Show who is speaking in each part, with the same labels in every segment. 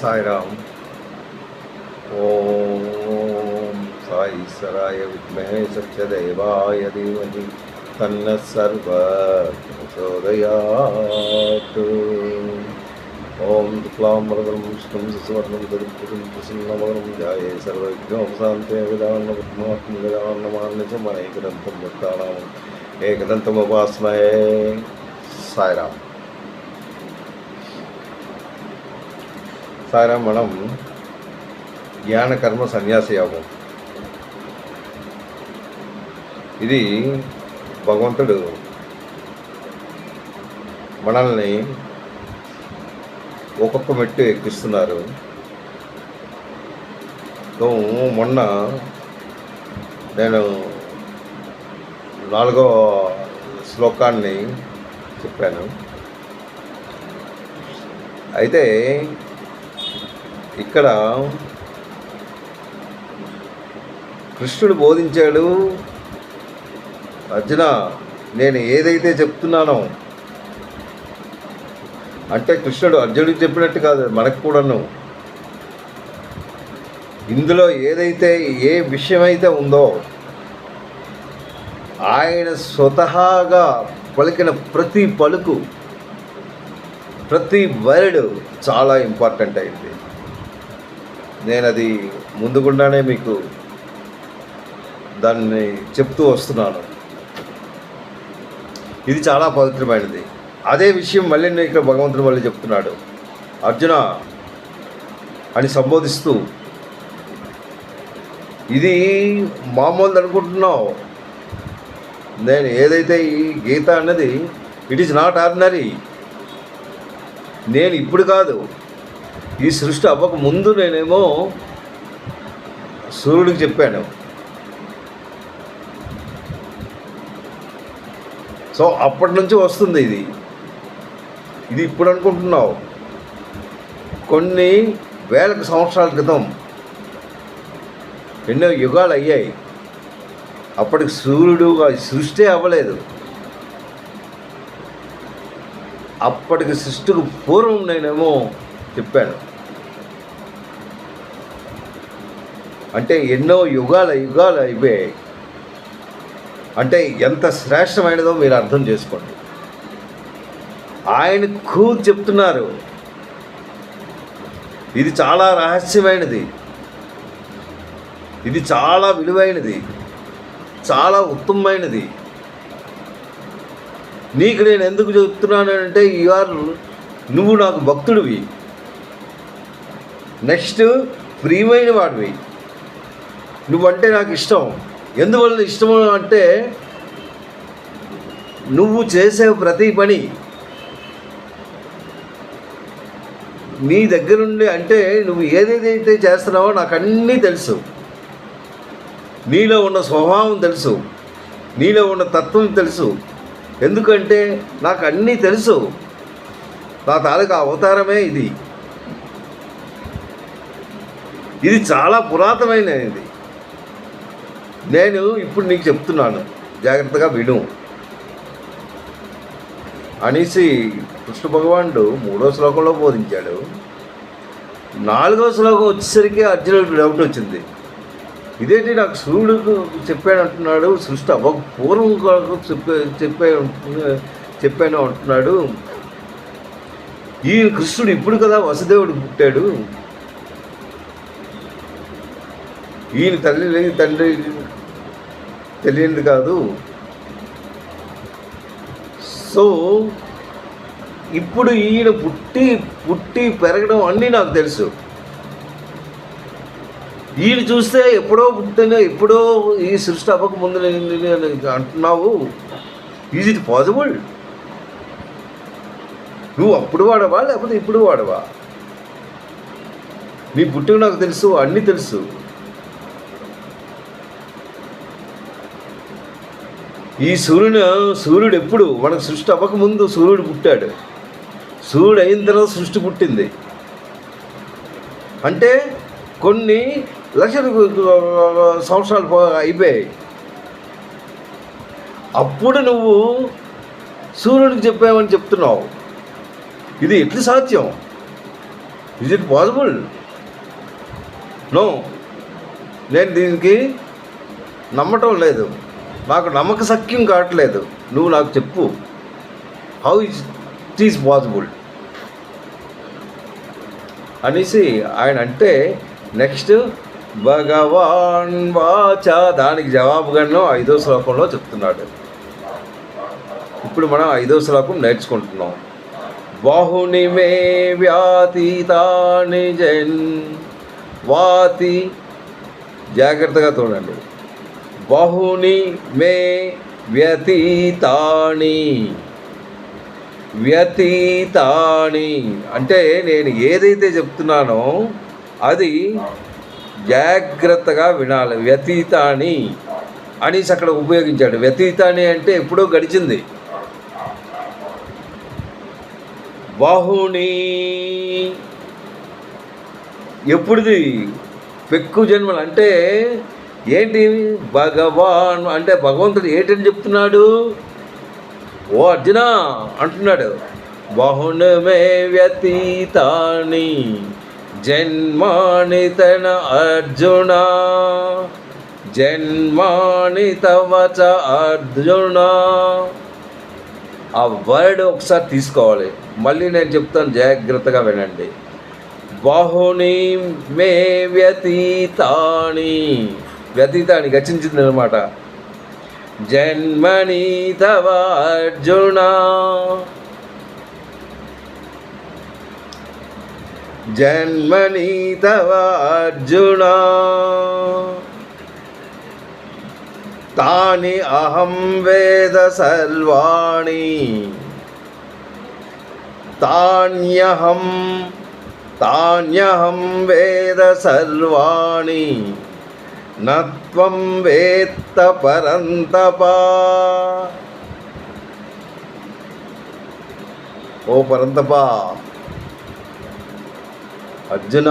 Speaker 1: సాయిరామ్. ఓం సాయి ఈశ్వరాయ విద్మహే సత్యదేవాయ ధీమహి తన్నః ప్రచోదయాత్. ఓం శుక్లాంబరధరం విష్ణుం శశివర్ణం చతుర్భుజం ప్రసన్నవదనం ధ్యాయే సర్వవిఘ్నోపశాంతే వేదాన్నపద్మాత్మ వేదాన్నమాన్యసమైకదంతం భక్తానాం ఏకదంతముపాస్మహే. సాయిరామ్. సాయిరామ్. మనం జ్ఞాన కర్మ సన్యాస యోగం, ఇది భగవంతుడు మనల్ని ఒక్కొక్క మెట్టు ఎక్కిస్తున్నారు. మొన్న నేను 4వ శ్లోకాన్ని చెప్పాను. అయితే ఇక్కడ కృష్ణుడు బోధించాడు, అర్జున నేను ఏదైతే చెప్తున్నానో, అంటే కృష్ణుడు అర్జునుడికి చెప్పినట్టు కాదు, మనకు కూడాను ఇందులో ఏదైతే ఏ విషయమైతే ఉందో ఆయన స్వతహాగా పలికిన ప్రతి పలుకు, ప్రతి వర్డ్ చాలా ఇంపార్టెంట్ అయింది. నేను అది ముందుగుండానే మీకు దాన్ని చెప్తూ వస్తున్నాను. ఇది చాలా పవిత్రమైనది. అదే విషయం మళ్ళీ నేను ఇక్కడ భగవంతుడు మళ్ళీ చెప్తున్నాడు, అర్జున అని సంబోధిస్తూ, ఇది మామూలుది అనుకుంటున్నావు, నేను ఏదైతే ఈ గీత అన్నది ఇట్ ఈజ్ నాట్ ఆర్డినరీ. నేను ఇప్పుడు కాదు, ఈ సృష్టి అవ్వక ముందు నేనేమో సూర్యుడికి చెప్పాను. సో అప్పటి నుంచి వస్తుంది ఇది. ఇది ఇప్పుడు అనుకుంటున్నావు, కొన్ని వేల సంవత్సరాల క్రితం ఎన్నో యుగాలు అయ్యాయి. అప్పటికి సూర్యుడు సృష్టి అవ్వలేదు. అప్పటికి సృష్టికి పూర్వం నేనేమో చెప్పాను. అంటే ఎన్నో యుగాలు అయిపోయాయి. అంటే ఎంత శ్రేష్టమైనదో మీరు అర్థం చేసుకోండి. ఆయన చెప్తున్నారు, ఇది చాలా రహస్యమైనది, ఇది చాలా విలువైనది, చాలా ఉత్తమమైనది. నీకు నేను ఎందుకు చెప్తున్నానంటే నువ్వు నాకు భక్తుడివి, నెక్స్ట్ ప్రియమైన వాడివి, నువ్వంటే నాకు ఇష్టం. ఎందువల్ల ఇష్టము అంటే నువ్వు చేసే ప్రతి పని నీ దగ్గరుండి, అంటే నువ్వు ఏదేదైతే చేస్తున్నావో నాకు అన్నీ తెలుసు. నీలో ఉన్న స్వభావం తెలుసు, నీలో ఉన్న తత్వం తెలుసు. ఎందుకంటే నాకు అన్నీ తెలుసు. నా తాలూకా అవతారమే ఇది. ఇది చాలా పురాతనమైనది. నేను ఇప్పుడు నీకు చెప్తున్నాను, జాగ్రత్తగా విను అనేసి కృష్ణ భగవానుడు 3వ శ్లోకంలో బోధించాడు. 4వ శ్లోకం వచ్చేసరికి అర్జునుడికి డౌట్ వచ్చింది. ఇదేంటి నాకు సూర్యుడు చెప్పానంటున్నాడు, సృష్టి అవ్వక పూర్వం చెప్పాను అంటున్నాడు. ఈ కృష్ణుడు ఇప్పుడు కదా వసుదేవుడు పుట్టాడు, ఈయన తండ్రి తెలియనిది కాదు. సో ఇప్పుడు ఈయన పుట్టి పెరగడం అన్నీ నాకు తెలుసు. ఈయన చూస్తే ఎప్పుడో ఈ సృష్టి అవ్వక ముందు అంటున్నావు. Is it possible? నువ్వు అప్పుడు వాడవా లేకపోతే ఇప్పుడు వాడవా? నీ పుట్టుక నాకు తెలుసు, అన్నీ తెలుసు. ఈ సూర్యుడు ఎప్పుడు మనకు సృష్టి అవ్వకముందు సూర్యుడు పుట్టాడు, సూర్యుడు అయిన తర్వాత సృష్టి పుట్టింది. అంటే కొన్ని లక్షల సంవత్సరాలు అయిపోయాయి. అప్పుడు నువ్వు సూర్యుడికి చెప్పామని చెప్తున్నావు. ఇది ఎట్లా సాధ్యం? Is it possible? నో, నేను దీనికి నమ్మటం లేదు, నాకు నమ్మక సఖ్యం కావట్లేదు. నువ్వు నాకు చెప్పు, హౌ ఇట్ ఈజ్ పాసిబుల్ అనేసి ఆయన అంటే, నెక్స్ట్ భగవాన్ వాచ దానికి జవాబుగాను 5వ శ్లోకంలో చెప్తున్నాడు. ఇప్పుడు మనం 5వ శ్లోకం నేర్చుకుంటున్నాం. బాహుని మే వ్యాతీతాని వాతి, జాగ్రత్తగా చూడండి. బాహుని మే వ్యతీతాని అంటే నేను ఏదైతే చెప్తున్నానో అది జాగ్రత్తగా వినాలి. వ్యతీతాని అనేసి అక్కడ ఉపయోగించాడు. వ్యతీతాని అంటే ఎప్పుడో గడిచింది. బాహుని ఎప్పుడుది? పెక్కు జన్మలు. అంటే ఏంటి? భగవాన్ అంటే భగవంతుడు ఏంటని చెప్తున్నాడు? ఓ అర్జున అంటున్నాడు, బాహుని మే వ్యతీతాని జన్మాని తన అర్జున, జన్మాని తవ చ అర్జున. ఆ వర్డ్ ఒకసారి తీసుకోవాలి. మళ్ళీ నేను చెప్తాను, జాగ్రత్తగా వినండి. బాహుని మే వ్యతీతాని, వ్యతీతాని గచ్చించింది అనమాట. జన్మని తవ అర్జున, జన్మని తవ అర్జున, తాని అహం వేద సర్వాణి, తాన్యహం వేద సర్వాణి, నత్వం వేత్త పరంతప. ఓ పరంతప అర్జున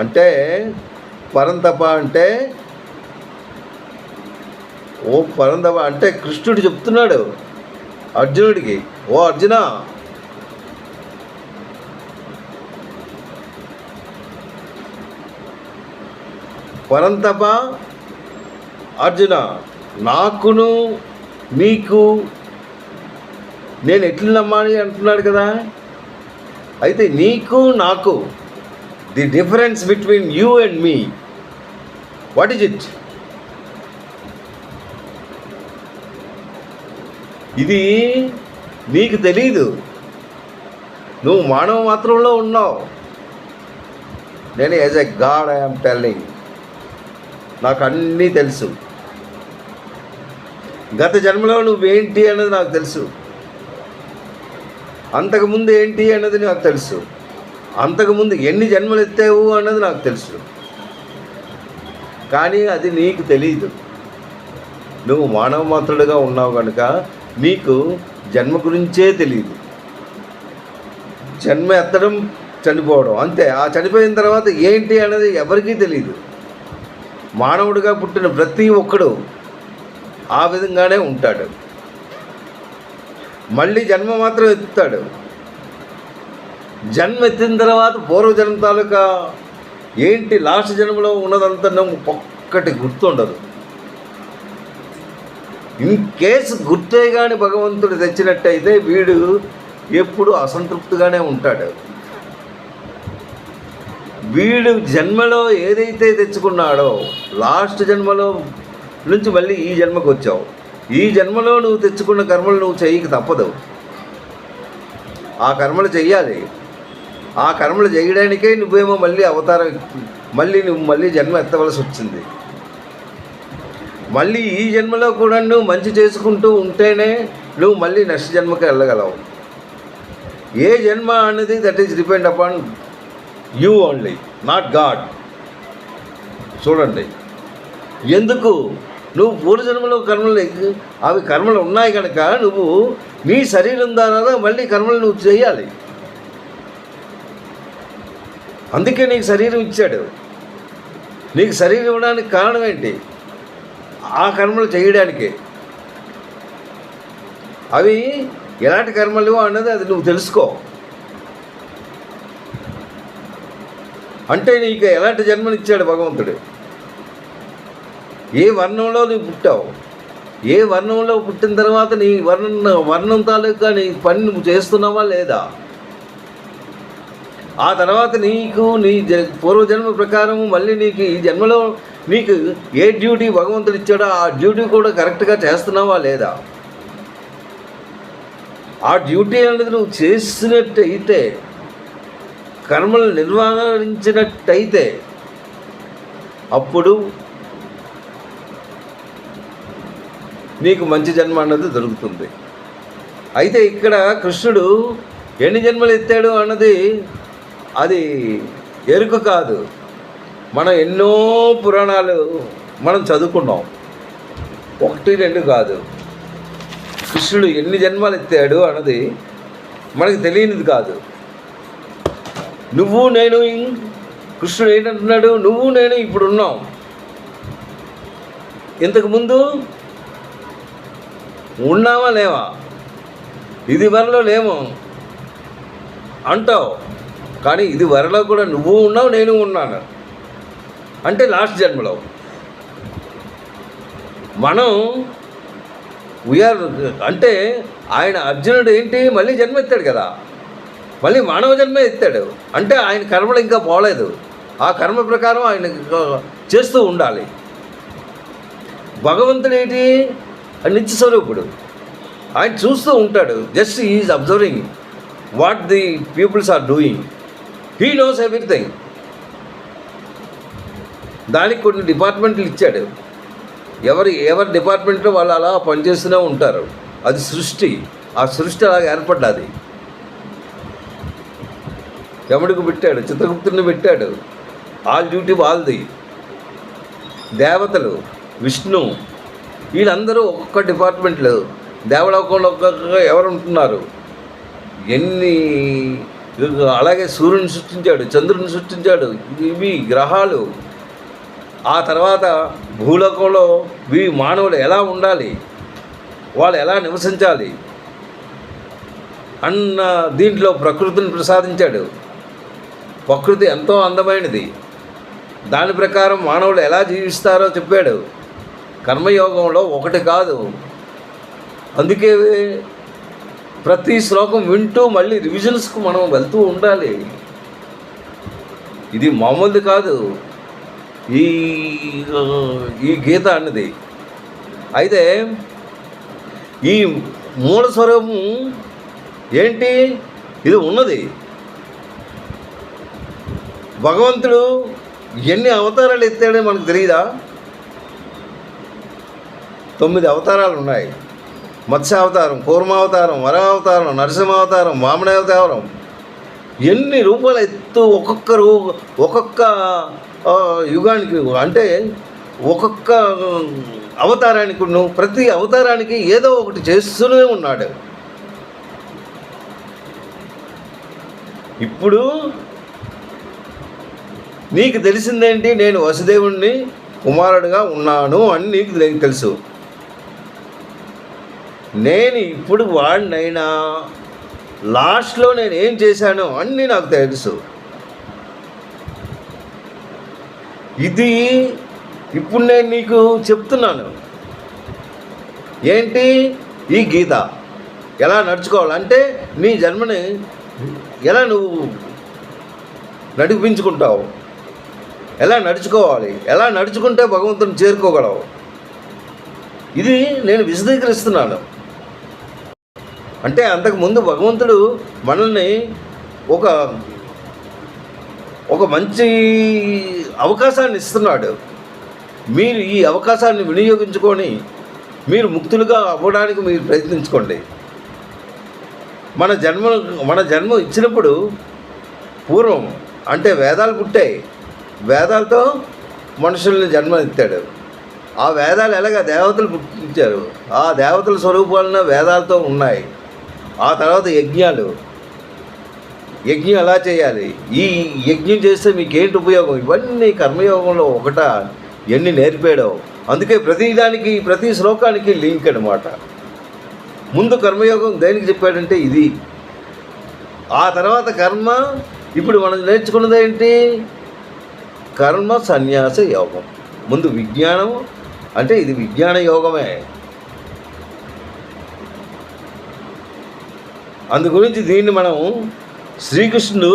Speaker 1: అంటే, పరంతప అంటే, ఓ పరంతప అంటే కృష్ణుడు చెప్తున్నాడు అర్జునుడికి, ఓ అర్జున పరంతప అర్జున, నాకును నీకు నేను ఎట్లు నమ్మాలి అంటున్నాడు కదా. అయితే నీకు నాకు, the difference between you and me, what is it? ఇది నీకు తెలీదు. నువ్వు మానవ మాత్రంలో ఉన్నావు. నేను as a God I'm telling, నాకు అన్నీ తెలుసు. గత జన్మలో నువ్వేంటి అన్నది నాకు తెలుసు. అంతకుముందు ఏంటి అన్నది నాకు తెలుసు. అంతకుముందు ఎన్ని జన్మలు ఎత్తావు అన్నది నాకు తెలుసు. కానీ అది నీకు తెలియదు. నువ్వు మానవ మాత్రుడుగా ఉన్నావు కనుక నీకు జన్మ గురించే తెలియదు. జన్మ ఎత్తడం, చనిపోవడం అంతే. ఆ చనిపోయిన తర్వాత ఏంటి అన్నది ఎవరికీ తెలియదు. మానవుడిగా పుట్టిన ప్రతి ఒక్కడు ఆ విధంగానే ఉంటాడు. మళ్ళీ జన్మ మాత్రం ఎత్తుతాడు. జన్మ ఎత్తిన తర్వాత పూర్వజన్మ తాలూకా ఏంటి లాస్ట్ జన్మలో ఉన్నదంతా ఒక్కటి గుర్తుండదు. ఇన్ కేసు గుర్తే కానీ భగవంతుడు తెచ్చినట్టయితే వీడు ఎప్పుడు అసంతృప్తిగానే ఉంటాడు. వీడు జన్మలో ఏదైతే తెచ్చుకున్నాడో, లాస్ట్ జన్మలో నుంచి మళ్ళీ ఈ జన్మకు వచ్చావు. ఈ జన్మలో నువ్వు తెచ్చుకున్న కర్మలు నువ్వు చేయక తప్పదు. ఆ కర్మలు చెయ్యాలి. ఆ కర్మలు చేయడానికే నువ్వేమో మళ్ళీ అవతారం, నువ్వు మళ్ళీ జన్మ ఎత్తవలసి వచ్చింది. మళ్ళీ ఈ జన్మలో కూడా నువ్వు మంచి చేసుకుంటూ ఉంటేనే నువ్వు మళ్ళీ నెక్స్ట్ జన్మకి వెళ్ళగలవు. ఏ జన్మ అనేది that is depend upon you only, not God. చూడండి, ఎందుకు నువ్వు పూర్వజన్మలో కర్మలు, అవి కర్మలు ఉన్నాయి కనుక నువ్వు నీ శరీరం ద్వారా మళ్ళీ కర్మలు నువ్వు చేయాలి. అందుకే నీకు శరీరం ఇచ్చాడు. నీకు శరీరం ఇవ్వడానికి కారణం ఏంటి? ఆ కర్మలు చేయడానికే. అవి ఎలాంటి కర్మలు అన్నది అది నువ్వు తెలుసుకో. అంటే నీకు ఎలాంటి జన్మనిచ్చాడు భగవంతుడు? ఏ వర్ణంలో నువ్వు పుట్టావు, ఏ వర్ణంలో పుట్టిన తర్వాత నీ వర్ణం తాలూకా నీ పని నువ్వు చేస్తున్నావా లేదా? ఆ తర్వాత నీకు నీ పూర్వజన్మ ప్రకారం మళ్ళీ నీకు ఈ జన్మలో నీకు ఏ డ్యూటీ భగవంతుడు ఇచ్చాడో ఆ డ్యూటీ కూడా కరెక్ట్గా చేస్తున్నావా లేదా? ఆ డ్యూటీ అనేది నువ్వు చేసినట్టయితే, కర్మలు నిర్వహించినట్టయితే అప్పుడు నీకు మంచి జన్మ అన్నది దొరుకుతుంది. అయితే ఇక్కడ కృష్ణుడు ఎన్ని జన్మలు ఎత్తాడు అన్నది అది ఎరుక కాదు. మనం ఎన్నో పురాణాలు మనం చదువుకున్నాం, 1, 2 కాదు. కృష్ణుడు ఎన్ని జన్మలు ఎత్తాడు అన్నది మనకు తెలియనిది కాదు. నువ్వు నేను, కృష్ణుడు ఏంటంటున్నాడు, నువ్వు నేను ఇప్పుడు ఉన్నాం, ఇంతకుముందు ఉన్నావా లేవా, ఇది వరలో లేమో అంటావు, కానీ ఇది వరలో కూడా నువ్వు ఉన్నావు నేను ఉన్నాను. అంటే లాస్ట్ జన్మలో మనం వీఆర్, అంటే ఆయన అర్జునుడు ఏంటి మళ్ళీ జన్మ ఎత్తాడు కదా, మళ్ళీ మానవ జన్మ ఎత్తాడు. అంటే ఆయన కర్మలు ఇంకా పోలేదు, ఆ కర్మ ప్రకారం ఆయన చేస్తూ ఉండాలి. భగవంతుడు ఏంటి, నిత్య స్వరూపుడు, ఆయన చూస్తూ ఉంటాడు. Just is observing what the peoples are doing. He knows everything. దానికి కొన్ని డిపార్ట్మెంట్లు ఇచ్చాడు, ఎవరి డిపార్ట్మెంట్లో వాళ్ళు అలా పనిచేస్తూనే ఉంటారు. అది సృష్టి, ఆ సృష్టి అలా ఏర్పడ్డది. యముడికి పెట్టాడు, చిత్రగుప్తుడిని పెట్టాడు, ఆల్ డ్యూటీ వాళ్ళది. దేవతలు, విష్ణు, వీళ్ళందరూ ఒక్కొక్క డిపార్ట్మెంట్లు. దేవలోకంలో ఒక్కొక్క ఎవరు ఉంటున్నారు, ఎన్ని, అలాగే సూర్యుని సృష్టించాడు, చంద్రుని సృష్టించాడు, ఇవి గ్రహాలు. ఆ తర్వాత భూలోకంలో మానవులు ఎలా ఉండాలి, వాళ్ళు ఎలా నివసించాలి అన్న దీంట్లో ప్రకృతిని ప్రసాదించాడు. ప్రకృతి ఎంతో అందమైనది, దాని ప్రకారం మానవులు ఎలా జీవిస్తారో చెప్పాడు. కర్మయోగంలో ఒకటి కాదు. అందుకే ప్రతి శ్లోకం వింటూ మళ్ళీ రివిజన్స్కు మనం వెళ్తూ ఉండాలి. ఇది మామూలుది కాదు ఈ గీత అన్నది. అయితే ఈ మూల స్వరూపం ఏంటి, ఇది ఉన్నది. భగవంతుడు ఎన్ని అవతారాలు ఎత్తాడో మనకు తెలియదా? 9 అవతారాలు ఉన్నాయి. మత్స్యావతారం, కూర్మావతారం, వరావతారం, నరసింహావతారం, వామనావతారం, ఎన్ని రూపాలు ఎత్తు ఒక్కొక్క యుగానికి, అంటే ఒక్కొక్క అవతారానికి ప్రతి అవతారానికి ఏదో ఒకటి చేస్తూనే ఉన్నాడు. ఇప్పుడు నీకు తెలిసిందేంటి, నేను వసుదేవుణ్ణి కుమారుడిగా ఉన్నాను అని నీకు తెలుసు. నేను ఇప్పుడు వాడినైనా లాస్ట్లో నేను ఏం చేశానో అన్నీ నాకు తెలుసు. ఇది ఇప్పుడు నేను నీకు చెప్తున్నాను. ఏంటి ఈ గీత, ఎలా నడుచుకోవాలంటే నీ జన్మని ఎలా నువ్వు నడిపించుకుంటావు, ఎలా నడుచుకోవాలి, ఎలా నడుచుకుంటే భగవంతుని చేరుకోగలవు, ఇది నేను విశదీకరిస్తున్నాను. అంటే అంతకుముందు భగవంతుడు మనల్ని ఒక మంచి అవకాశాన్ని ఇస్తున్నాడు. మీరు ఈ అవకాశాన్ని వినియోగించుకొని మీరు ముక్తులుగా అవ్వడానికి మీరు ప్రయత్నించుకోండి. మన జన్మ ఇచ్చినప్పుడు పూర్వం అంటే వేదాలు పుట్టాయి, వేదాలతో మనుషుల్ని జన్మనిచ్చాడు. ఆ వేదాలు ఎలాగ దేవతలు పుట్టించారు, ఆ దేవతల స్వరూపాలను వేదాలతో ఉన్నాయి. ఆ తర్వాత యజ్ఞం ఎలా చేయాలి, ఈ యజ్ఞం చేస్తే మీకేంటి ఉపయోగం, ఇవన్నీ కర్మయోగంలో ఎన్ని నేర్పాడో. అందుకే ప్రతిదానికి ప్రతి శ్లోకానికి లింక్ అన్నమాట. ముందు కర్మయోగం దేనికి చెప్పాడంటే ఇది, ఆ తర్వాత కర్మ. ఇప్పుడు మనం నేర్చుకున్నది ఏంటి, కర్మ సన్యాస యోగం. ముందు విజ్ఞానం అంటే ఇది విజ్ఞాన యోగమే. అందు గురించి దీన్ని మనం శ్రీకృష్ణుడు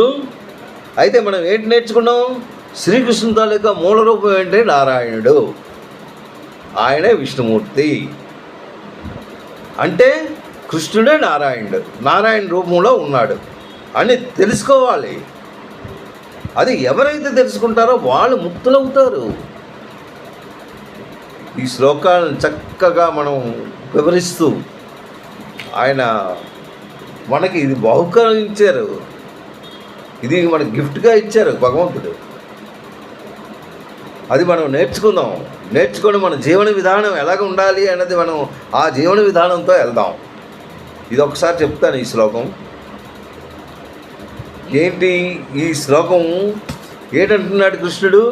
Speaker 1: అయితే మనం ఏంటి నేర్చుకున్నాం? శ్రీకృష్ణుని తాలూకా మూల రూపం ఏంటి? నారాయణుడు. ఆయనే విష్ణుమూర్తి. అంటే కృష్ణుడే నారాయణుడు, నారాయణ రూపంలో ఉన్నాడు అని తెలుసుకోవాలి. అది ఎవరైతే తెలుసుకుంటారో వాళ్ళు ముక్తులవుతారు. ఈ శ్లోకాలను చక్కగా మనం వివరిస్తూ ఆయన మనకి ఇది బహుకరించారు, ఇది మనకి గిఫ్ట్గా ఇచ్చారు భగవంతుడు. అది మనం నేర్చుకొని మన జీవన విధానం ఎలాగ ఉండాలి అన్నది మనం ఆ జీవన విధానంతో వెళ్దాం. ఇది ఒకసారి చెప్తాను. ఈ శ్లోకం ఏంటి? ఈ శ్లోకం ఏంటంటున్నాడు కృష్ణుడు?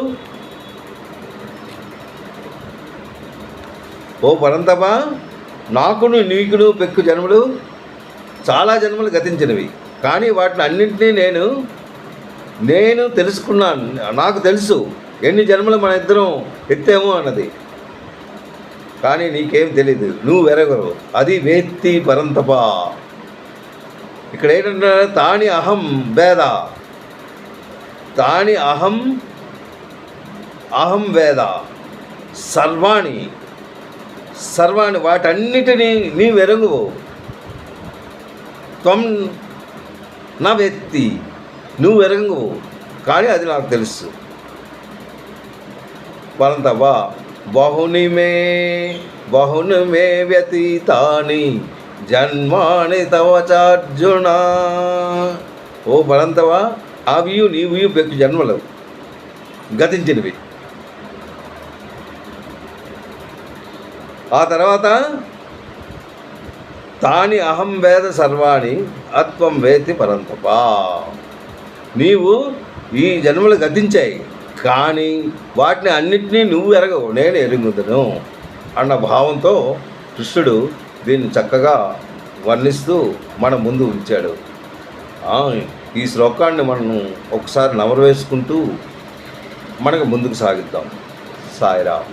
Speaker 1: ఓ పరంతప, నాకును నీకును పెక్కు జన్మలు, చాలా జన్మలు గతించినవి. కానీ వాటిని అన్నింటినీ నేను తెలుసుకున్నాను. నాకు తెలుసు ఎన్ని జన్మలు మన ఇద్దరం ఎత్తాము అన్నది. కానీ నీకేం తెలీదు, నువ్వు వెరగరు. అది వేత్తి పరంతప. ఇక్కడ ఏంటంటే తాని అహం వేద, తాని అహం వేద సర్వాణి వాటన్నిటినీ నీ వెరగువు. త్వం నా వేత్తి, నువ్వు వెరగువు కానీ అది నాకు తెలుసు. పరంతప బహుని మే వ్యతీతాని జన్మాని తవ చార్జున. ఓ పరంతప, అవియు నీవియు పెక్కు జన్మలు గతించినవి. ఆ తర్వాత తాని అహం వేద సర్వాణి అత్వం వేతి పరంతప. నీవు ఈ జన్మలు గతించాయి కానీ వాటిని అన్నిటినీ నువ్వు ఎరగవు, నేను ఎరుగుదును అన్న భావంతో కృష్ణుడు దీన్ని చక్కగా వర్ణిస్తూ మన ముందు ఉంచాడు. ఈ శ్లోకాన్ని మనం ఒకసారి నమరు వేసుకుంటూ మనకు ముందుకు సాగిద్దాం. సాయిరామ్.